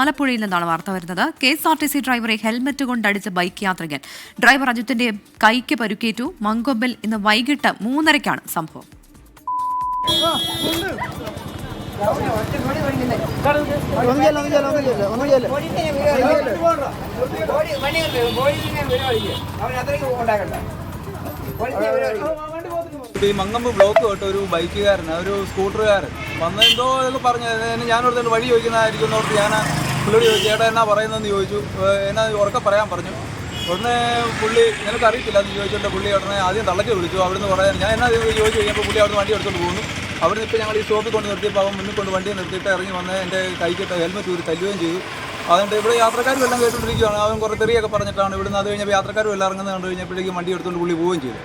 ആലപ്പുഴയിൽ നിന്നാണ് വാർത്ത വരുന്നത്. KSRTC ഡ്രൈവറെ ഹെൽമറ്റ് കൊണ്ടടിച്ച ബൈക്ക് യാത്രികൻ. ഡ്രൈവർ അജിത്തിന്റെ കൈക്ക് പരുക്കേറ്റു. മങ്കൊമ്പിൽ ഇന്ന് വൈകിട്ട് 3:30-ക്കാണ് സംഭവം. ഈ മങ്ങമ്പ് ബ്ലോക്ക് തൊട്ട് ഒരു ബൈക്കുകാരൻ, ഒരു സ്കൂട്ടറുകാരൻ വന്നെന്തോ എന്നൊക്കെ പറഞ്ഞു. ഞാനോടത്ത് വഴി ചോദിക്കുന്നതായിരിക്കും എന്നോർത്ത് ഞാൻ പുള്ളിയോട് ചോദിച്ചു, ചേട്ടാ എന്നാ പറയുന്നതെന്ന് ചോദിച്ചു. എന്നാ ഉറക്കെ പറയാൻ പറഞ്ഞു. ഉടനെ പുള്ളി എനിക്കറിയത്തില്ല എന്ന് ചോദിച്ചിട്ട് പുള്ളി ഉടനെ ആദ്യം തള്ളക്ക് വിളിച്ചു. അവിടുന്ന് പറയാൻ ഞാൻ എന്നാ ചോദിച്ചു കഴിഞ്ഞപ്പോൾ പുള്ളി അവിടുന്ന് വണ്ടി എടുത്തുകൊണ്ട് പോകുന്നു. അവിടുന്ന് ഇപ്പോൾ ഞങ്ങൾ ഈ സ്റ്റോപ്പിൽ കൊണ്ട് നിർത്തിയപ്പോൾ അവൻ മുന്നിൽ കൊണ്ട് വണ്ടി നിർത്തിയിട്ട് ഇറങ്ങി വന്ന് എൻ്റെ കൈക്കിട്ട് ഹെൽമെറ്റ് ഊരി തല്ലുകയും ചെയ്തു. അതുകൊണ്ട് ഇവിടെ യാത്രക്കാരും എല്ലാം കേട്ടുകൊണ്ടിരിക്കുകയാണ്. അവൻ കുറേ തെറിയൊക്കെ പറഞ്ഞിട്ടാണ് ഇവിടുന്ന്. അത് കഴിഞ്ഞപ്പോൾ യാത്രക്കാരും എല്ലാം ഇറങ്ങുന്നത് കണ്ടു കഴിഞ്ഞപ്പോഴേക്കും വണ്ടി എടുത്തുകൊണ്ട് പുള്ളി പോവുകയും ചെയ്തു.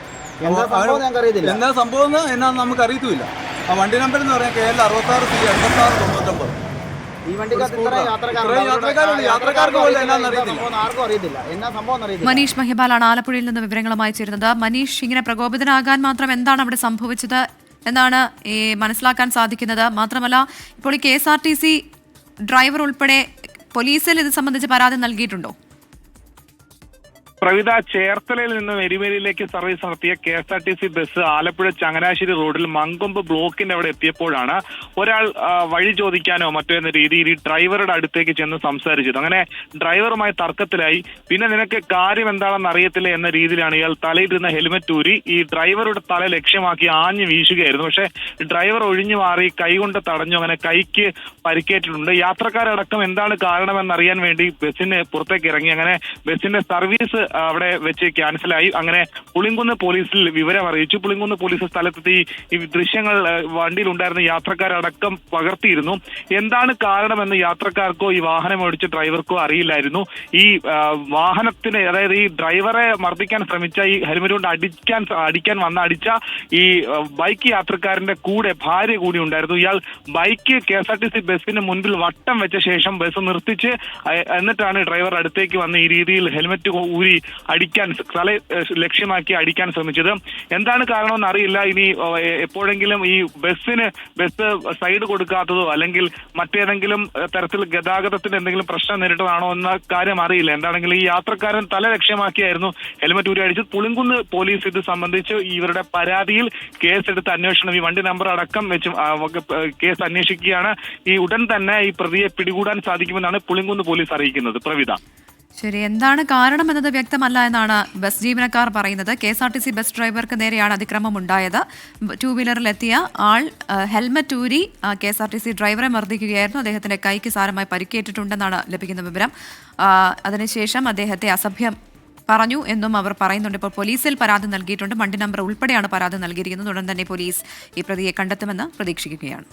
എന്താ സംഭവം എന്ന് എന്നാന്ന് നമുക്ക് അറിയത്തുമില്ല. ആ വണ്ടി നമ്പർ എന്ന് പറഞ്ഞാൽ KL 66C8699. മനീഷ് മഹിബാലാണ് ആലപ്പുഴയിൽ നിന്ന് വിവരങ്ങളുമായി ചേരുന്നത്. മനീഷ്, ഇങ്ങനെ പ്രകോപിതനാകാൻ മാത്രം എന്താണ് അവിടെ സംഭവിച്ചത് എന്നാണ് മനസ്സിലാക്കാൻ സാധിക്കുന്നത്? മാത്രമല്ല, ഇപ്പോൾ ഈ KSRTC ഡ്രൈവർ ഉൾപ്പെടെ പോലീസിൽ ഇത് സംബന്ധിച്ച് പരാതി നൽകിയിട്ടുണ്ടോ? പ്രവിത, ചേർത്തലയിൽ നിന്നും എരിമേലിയിലേക്ക് സർവീസ് നടത്തിയ KSRTC ബസ് ആലപ്പുഴ ചങ്ങനാശ്ശേരി റോഡിൽ മങ്കൊമ്പ് ബ്ലോക്കിന്റെ അവിടെ എത്തിയപ്പോഴാണ് ഒരാൾ വഴി ചോദിക്കാനോ മറ്റോ എന്ന രീതിയിൽ ഈ ഡ്രൈവറുടെ അടുത്തേക്ക് ചെന്ന് സംസാരിച്ചത്. അങ്ങനെ ഡ്രൈവറുമായി തർക്കത്തിലായി. പിന്നെ നിനക്ക് കാര്യം എന്താണെന്ന് അറിയത്തില്ല എന്ന രീതിയിലാണ് ഇയാൾ തലയിലിരുന്ന ഹെൽമെറ്റ് ഊരി ഈ ഡ്രൈവറുടെ തല ലക്ഷ്യമാക്കി ആഞ്ഞു വീശുകയായിരുന്നു. പക്ഷേ ഡ്രൈവർ ഒഴിഞ്ഞു മാറി കൈകൊണ്ട് തടഞ്ഞു. അങ്ങനെ കൈക്ക് പരിക്കേറ്റിട്ടുണ്ട്. യാത്രക്കാരടക്കം എന്താണ് കാരണമെന്നറിയാൻ വേണ്ടി ബസ്സിന് പുറത്തേക്ക് ഇറങ്ങി. അങ്ങനെ ബസ്സിന്റെ സർവീസ് അവിടെ വെച്ച് ക്യാൻസലായി. അങ്ങനെ പുളിങ്കുന്ന് പോലീസിൽ വിവരം അറിയിച്ചു. പുളിങ്കുന്ന് പോലീസ് സ്ഥലത്തെത്തി ഈ ദൃശ്യങ്ങൾ വണ്ടിയിലുണ്ടായിരുന്ന യാത്രക്കാരടക്കം പകർത്തിയിരുന്നു. എന്താണ് കാരണമെന്ന് യാത്രക്കാർക്കോ ഈ വാഹനം ഓടിച്ച ഡ്രൈവർക്കോ അറിയില്ലായിരുന്നു. ഈ വാഹനത്തിന്, അതായത് ഈ ഡ്രൈവറെ മർദ്ദിക്കാൻ ശ്രമിച്ച, ഈ ഹെൽമെറ്റ് കൊണ്ട് അടിച്ച ഈ ബൈക്ക് യാത്രക്കാരന്റെ കൂടെ ഭാര്യ കൂടി ഉണ്ടായിരുന്നു. ഇയാൾ ബൈക്ക് KSRTC ബസ്സിന് മുൻപിൽ വട്ടം വെച്ച ശേഷം ബസ് നിർത്തിച്ച് എന്നിട്ടാണ് ഡ്രൈവർ അടുത്തേക്ക് വന്ന് ഈ രീതിയിൽ ഹെൽമെറ്റ് ഊരി അടിക്കാൻ, തല ലക്ഷ്യമാക്കി അടിക്കാൻ ശ്രമിച്ചത്. എന്താണ് കാരണമെന്ന് അറിയില്ല. ഇനി എപ്പോഴെങ്കിലും ഈ ബസ് സൈഡ് കൊടുക്കാത്തതോ അല്ലെങ്കിൽ മറ്റേതെങ്കിലും തരത്തിൽ ഗതാഗതത്തിന് എന്തെങ്കിലും പ്രശ്നം നേരിട്ടതാണോ എന്ന കാര്യം അറിയില്ല. എന്താണെങ്കിലും ഈ യാത്രക്കാരൻ തല ലക്ഷ്യമാക്കിയായിരുന്നു ഹെൽമെറ്റ് ഊരി അടിച്ചത്. പുളിങ്കുന്ന് പോലീസ് ഇത് സംബന്ധിച്ച് ഇവരുടെ പരാതിയിൽ കേസെടുത്ത് അന്വേഷണം, ഈ വണ്ടി നമ്പർ അടക്കം വെച്ച് കേസ് അന്വേഷിക്കുകയാണ്. ഈ ഉടൻ തന്നെ ഈ പ്രതിയെ പിടികൂടാൻ സാധിക്കുമെന്നാണ് പുളിങ്കുന്ന് പോലീസ് അറിയിക്കുന്നത്. പ്രവിത, ശരി, എന്താണ് കാരണം എന്നത് വ്യക്തമല്ല എന്നാണ് ബസ് ജീവനക്കാർ പറയുന്നത്. KSRTC ബസ് ഡ്രൈവർക്ക് നേരെയാണ് അതിക്രമം ഉണ്ടായത്. 2 വീലറിലെത്തിയ ആൾ ഹെൽമറ്റ് ഊരി KSRTC ഡ്രൈവറെ മർദ്ദിക്കുകയായിരുന്നു. അദ്ദേഹത്തിന്റെ കൈക്ക് സാരമായി പരിക്കേറ്റിട്ടുണ്ടെന്നാണ് ലഭിക്കുന്ന വിവരം. അതിനുശേഷം അദ്ദേഹത്തെ അസഭ്യം പറഞ്ഞു എന്നും അവർ പറയുന്നുണ്ട്. ഇപ്പോൾ പോലീസിൽ പരാതി നൽകിയിട്ടുണ്ട്. വണ്ടി നമ്പർ ഉൾപ്പെടെയാണ് പരാതി നൽകിയിരിക്കുന്നത്. ഉടൻ തന്നെ പോലീസ് ഈ പ്രതിയെ കണ്ടെത്തുമെന്ന് പ്രതീക്ഷിക്കുകയാണ്.